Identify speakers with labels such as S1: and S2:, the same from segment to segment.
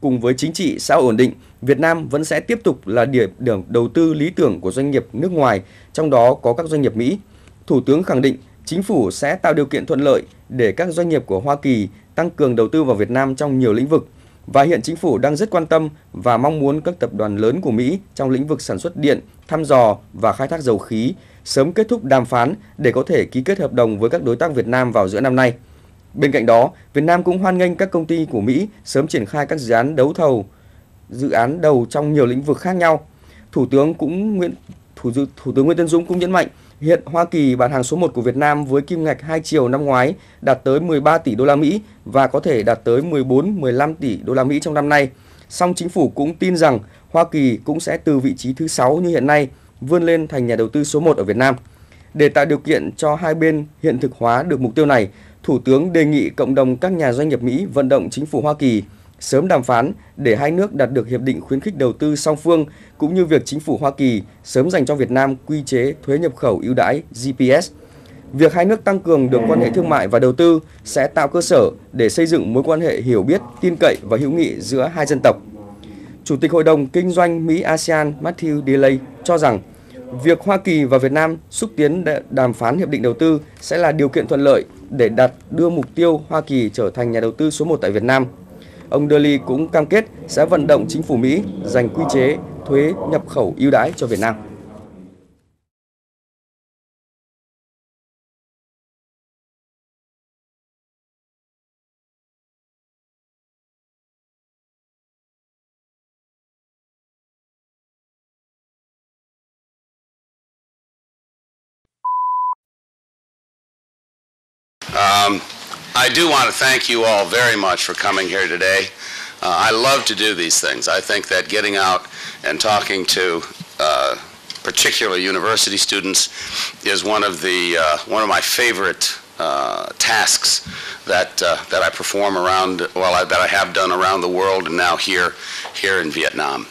S1: Cùng với chính trị xã hội ổn định, Việt Nam vẫn sẽ tiếp tục là địa điểm đầu tư lý tưởng của doanh nghiệp nước ngoài, trong đó có các doanh nghiệp Mỹ. Thủ tướng khẳng định chính phủ sẽ tạo điều kiện thuận lợi để các doanh nghiệp của Hoa Kỳ tăng cường đầu tư vào Việt Nam trong nhiều lĩnh vực. Và hiện chính phủ đang rất quan tâm và mong muốn các tập đoàn lớn của Mỹ trong lĩnh vực sản xuất điện, thăm dò và khai thác dầu khí sớm kết thúc đàm phán để có thể ký kết hợp đồng với các đối tác Việt Nam vào giữa năm nay. Bên cạnh đó, Việt Nam cũng hoan nghênh các công ty của Mỹ sớm triển khai các dự án đầu trong nhiều lĩnh vực khác nhau. Thủ tướng Nguyễn Tấn Dũng cũng nhấn mạnh, hiện Hoa Kỳ bán hàng số 1 của Việt Nam với kim ngạch hai chiều năm ngoái đạt tới 13 tỷ đô la Mỹ và có thể đạt tới 14-15 tỷ đô la Mỹ trong năm nay. Song chính phủ cũng tin rằng Hoa Kỳ cũng sẽ từ vị trí thứ 6 như hiện nay vươn lên thành nhà đầu tư số 1 ở Việt Nam. Để tạo điều kiện cho hai bên hiện thực hóa được mục tiêu này, Thủ tướng đề nghị cộng đồng các nhà doanh nghiệp Mỹ vận động chính phủ Hoa Kỳ sớm đàm phán để hai nước đạt được hiệp định khuyến khích đầu tư song phương, cũng như việc chính phủ Hoa Kỳ sớm dành cho Việt Nam quy chế thuế nhập khẩu ưu đãi GPS. Việc hai nước tăng cường được quan hệ thương mại và đầu tư sẽ tạo cơ sở để xây dựng mối quan hệ hiểu biết, tin cậy và hữu nghị giữa hai dân tộc. Chủ tịch Hội đồng Kinh doanh Mỹ-ASEAN Matthew Delay cho rằng, việc Hoa Kỳ và Việt Nam xúc tiến đàm phán hiệp định đầu tư sẽ là điều kiện thuận lợi để đưa mục tiêu Hoa Kỳ trở thành nhà đầu tư số 1 tại Việt Nam. Ông Delay cũng cam kết sẽ vận động chính phủ Mỹ dành quy chế thuế nhập khẩu ưu đãi cho Việt Nam.
S2: I do want to thank you all very much for coming here today. I love to do these things. I think that getting out and talking to particularly university students is one of my favorite tasks that I perform around, that I have done around the world and now here in Vietnam.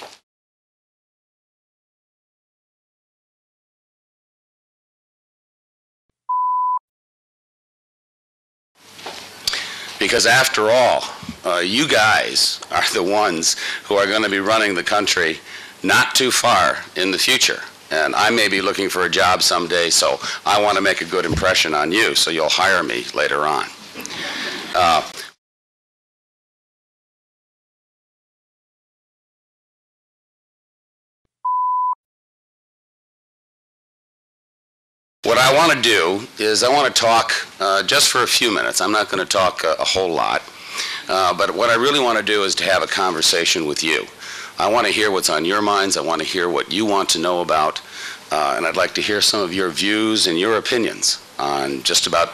S2: Because after all, you guys are the ones who are going to be running the country not too far in the future. And I may be looking for a job someday, so I want to make a good impression on you, so you'll hire me later on. What I want to do is I want to talk just for a few minutes. I'm not going to talk a whole lot, but what I really want to do is to have a conversation with you. I want to hear what's on your minds. I want to hear what you want to know about, and I'd like to hear some of your views and your opinions on just about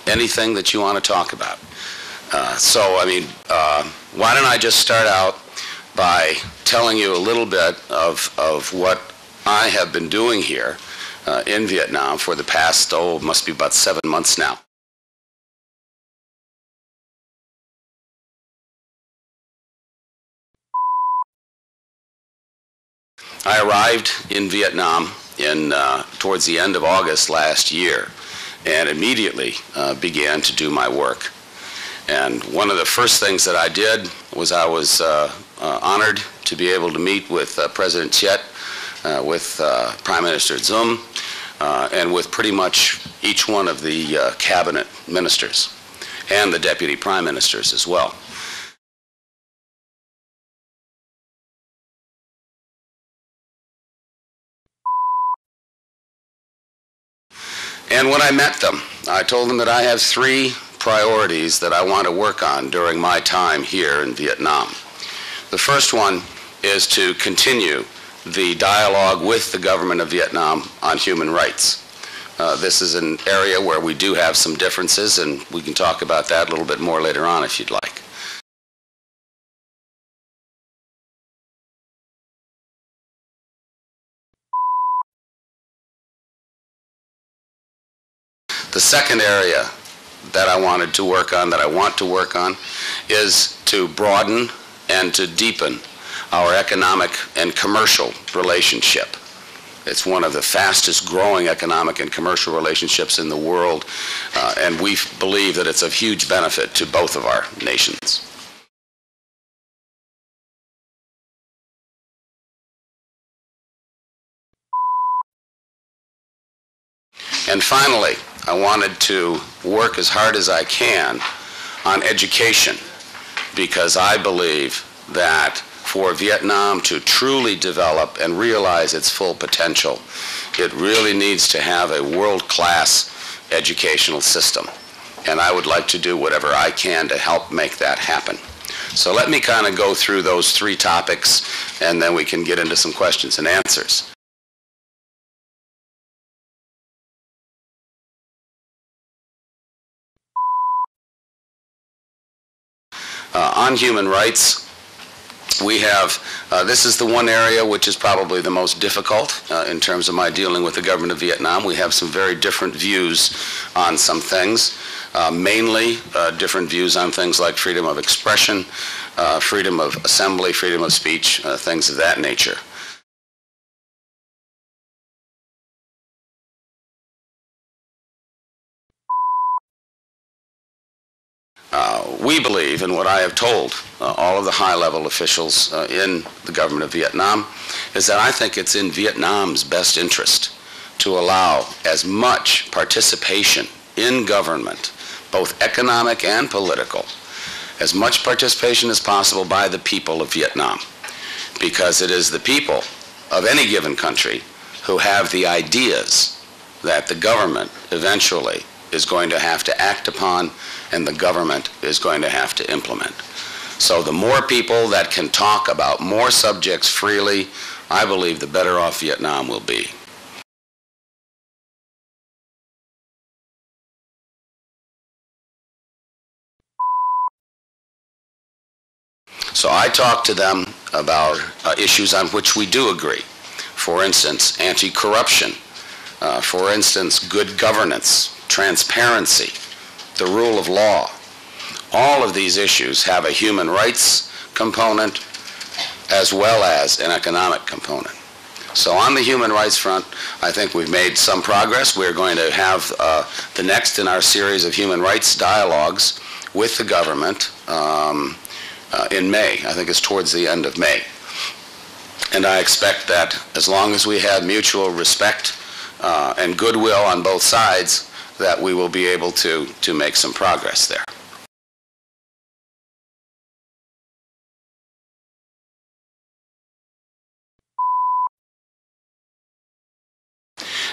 S2: anything that you want to talk about. Why don't I just start out by telling you a little bit of what I have been doing here in Vietnam for the past, must be about 7 months now. I arrived in Vietnam towards the end of August last year and immediately began to do my work. And one of the first things that I did was I was honored to be able to meet with President Viet, with Prime Minister Zum, and with pretty much each one of the cabinet ministers and the deputy prime ministers as well. And when I met them, I told them that I have 3 priorities that I want to work on during my time here in Vietnam. The first one is to continue the dialogue with the government of Vietnam on human rights. This is an area where we do have some differences, and we can talk about that a little bit more later on if you'd like. The second area that I want to work on, is to broaden and to deepen our economic and commercial relationship. It's one of the fastest growing economic and commercial relationships in the world, and we believe that it's of huge benefit to both of our nations. And finally, I wanted to work as hard as I can on education, because I believe that for Vietnam to truly develop and realize its full potential, it really needs to have a world-class educational system. And I would like to do whatever I can to help make that happen. So let me kind of go through those three topics, and then we can get into some questions and answers. On human rights, we have, this is the one area which is probably the most difficult in terms of my dealing with the government of Vietnam. We have some very different views on some things, mainly different views on things like freedom of expression, freedom of assembly, freedom of speech, things of that nature. We believe, and what I have told all of the high-level officials in the government of Vietnam, is that I think it's in Vietnam's best interest to allow as much participation in government, both economic and political, as much participation as possible by the people of Vietnam, because it is the people of any given country who have the ideas that the government eventually is going to have to act upon and the government is going to have to implement. So the more people that can talk about more subjects freely, I believe the better off Vietnam will be. So I talk to them about issues on which we do agree. For instance, anti-corruption. For instance, good governance, transparency, the rule of law. All of these issues have a human rights component as well as an economic component. So on the human rights front, I think we've made some progress. We're going to have the next in our series of human rights dialogues with the government in May. I think it's towards the end of May. And I expect that as long as we have mutual respect and goodwill on both sides, that we will be able to make some progress there.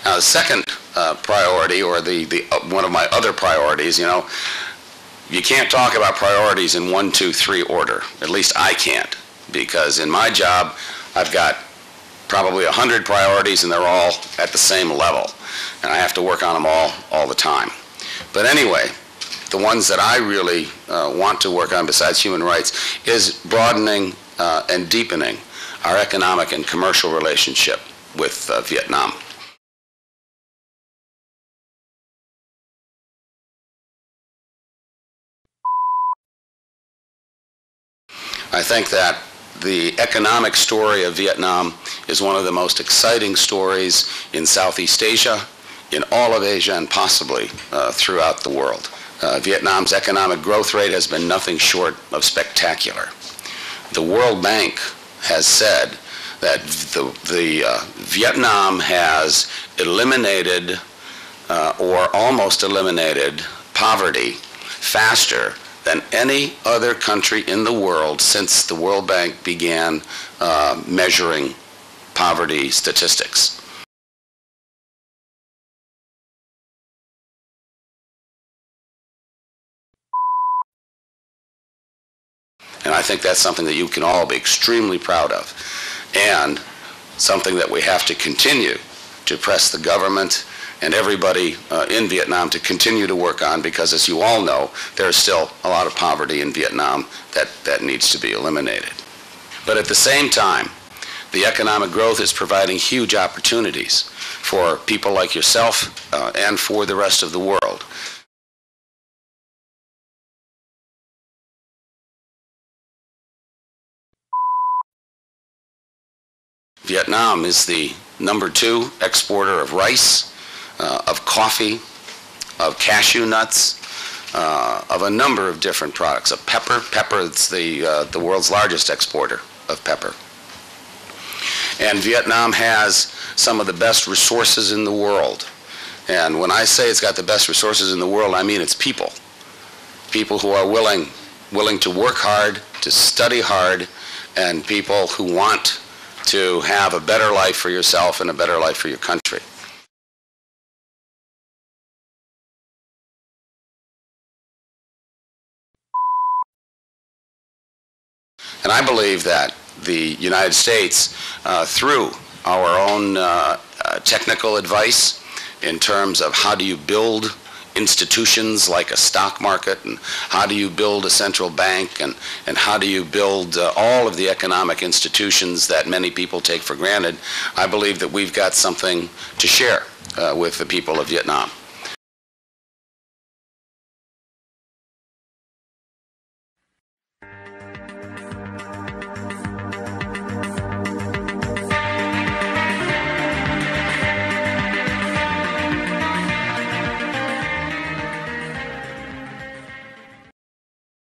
S2: Now, the second priority, or one of my other priorities, you know, you can't talk about priorities in 1, 2, 3 order. At least I can't, because in my job, I've got probably 100 priorities and they're all at the same level. And I have to work on them all the time. But anyway, the ones that I really want to work on besides human rights is broadening and deepening our economic and commercial relationship with Vietnam. I think that the economic story of Vietnam is one of the most exciting stories in Southeast Asia, in all of Asia, and possibly throughout the world. Vietnam's economic growth rate has been nothing short of spectacular. The World Bank has said that Vietnam has eliminated or almost eliminated poverty faster than any other country in the world since the World Bank began measuring poverty statistics. And I think that's something that you can all be extremely proud of, and something that we have to continue to press the government and everybody in Vietnam to continue to work on, because as you all know, there is still a lot of poverty in Vietnam that needs to be eliminated. But at the same time, the economic growth is providing huge opportunities for people like yourself and for the rest of the world. Vietnam is the #2 exporter of rice, of coffee, of cashew nuts, of a number of different products. Of pepper. Pepper is the world's largest exporter of pepper. And Vietnam has some of the best resources in the world. And when I say it's got the best resources in the world, I mean it's people. People who are willing to work hard, to study hard, and people who want to have a better life for yourself and a better life for your country. And I believe that the United States, through our own technical advice in terms of how do you build institutions like a stock market, and how do you build a central bank, and how do you build all of the economic institutions that many people take for granted, I believe that we've got something to share with the people of Vietnam.